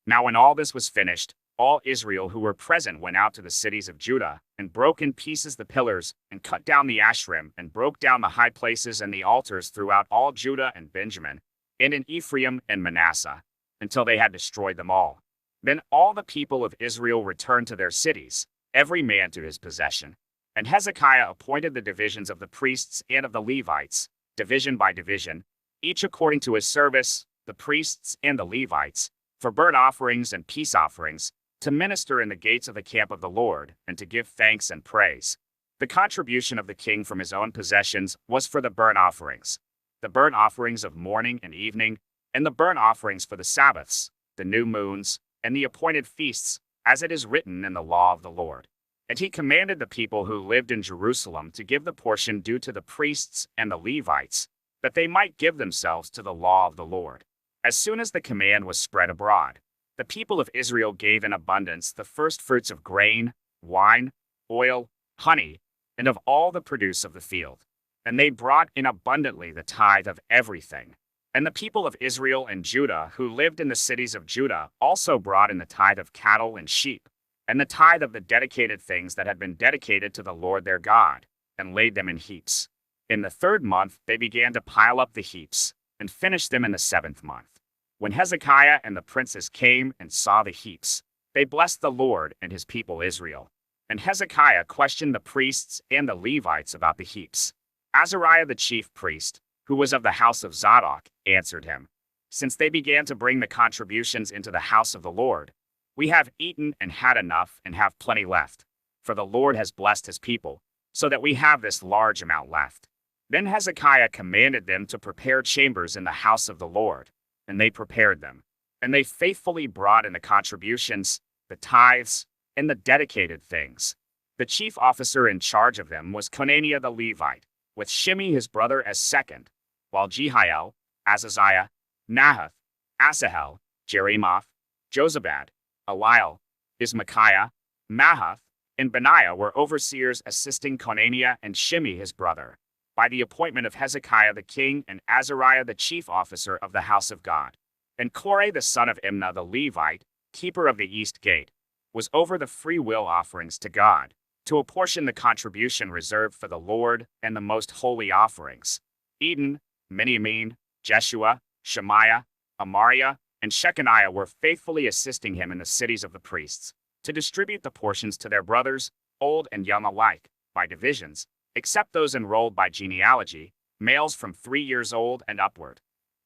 Now when all this was finished, all Israel who were present went out to the cities of Judah, and broke in pieces the pillars, and cut down the Asherim, and broke down the high places and the altars throughout all Judah and Benjamin, and in Ephraim and Manasseh, until they had destroyed them all. Then all the people of Israel returned to their cities, every man to his possession. And Hezekiah appointed the divisions of the priests and of the Levites, division by division, each according to his service, the priests and the Levites, for burnt offerings and peace offerings, to minister in the gates of the camp of the Lord, and to give thanks and praise. The contribution of the king from his own possessions was for the burnt offerings of morning and evening, and the burnt offerings for the Sabbaths, the new moons, and the appointed feasts, as it is written in the law of the Lord. And he commanded the people who lived in Jerusalem to give the portion due to the priests and the Levites, that they might give themselves to the law of the Lord. As soon as the command was spread abroad, the people of Israel gave in abundance the first fruits of grain, wine, oil, honey, and of all the produce of the field. And they brought in abundantly the tithe of everything. And the people of Israel and Judah who lived in the cities of Judah also brought in the tithe of cattle and sheep, and the tithe of the dedicated things that had been dedicated to the Lord their God, and laid them in heaps. In the 3rd month they began to pile up the heaps, and finished them in the 7th month. When Hezekiah and the princes came and saw the heaps, they blessed the Lord and his people Israel. And Hezekiah questioned the priests and the Levites about the heaps. Azariah the chief priest, who was of the house of Zadok, answered him, "Since they began to bring the contributions into the house of the Lord, we have eaten and had enough and have plenty left. For the Lord has blessed his people, so that we have this large amount left." Then Hezekiah commanded them to prepare chambers in the house of the Lord, and they prepared them. And they faithfully brought in the contributions, the tithes, and the dedicated things. The chief officer in charge of them was Conaniah the Levite, with Shimei his brother as second, while Jehiel, Azaziah, Nahath, Asahel, Jerimoth, Jozabad, Eliel, Ismachiah, Mahath, and Benaiah were overseers assisting Conaniah and Shimei his brother, by the appointment of Hezekiah the king and Azariah the chief officer of the house of God. And Korah the son of Imnah the Levite, keeper of the east gate, was over the free will offerings to God, to apportion the contribution reserved for the Lord and the most holy offerings. Eden, Miniamin, Jeshua, Shemaiah, Amariah, and Shechaniah were faithfully assisting him in the cities of the priests, to distribute the portions to their brothers, old and young alike, by divisions, except those enrolled by genealogy, males from 3 years old and upward.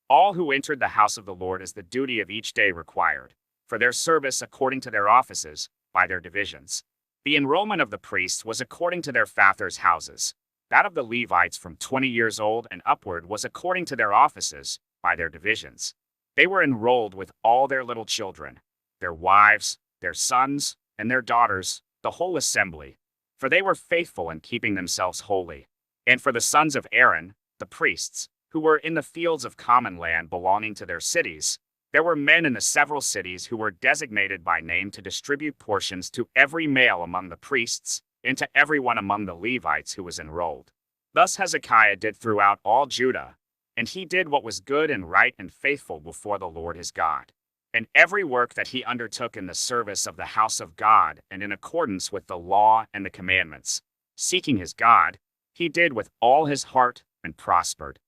All who entered the house of the Lord as the duty of each day required, for their service according to their offices, by their divisions. The enrollment of the priests was according to their fathers' houses. That of the Levites from 20 years old and upward was according to their offices, by their divisions. They were enrolled with all their little children, their wives, their sons, and their daughters, the whole assembly, for they were faithful in keeping themselves holy. And for the sons of Aaron, the priests, who were in the fields of common land belonging to their cities, there were men in the several cities who were designated by name to distribute portions to every male among the priests, and to everyone among the Levites who was enrolled. Thus Hezekiah did throughout all Judah, and he did what was good and right and faithful before the Lord his God. And every work that he undertook in the service of the house of God and in accordance with the law and the commandments, seeking his God, he did with all his heart and prospered.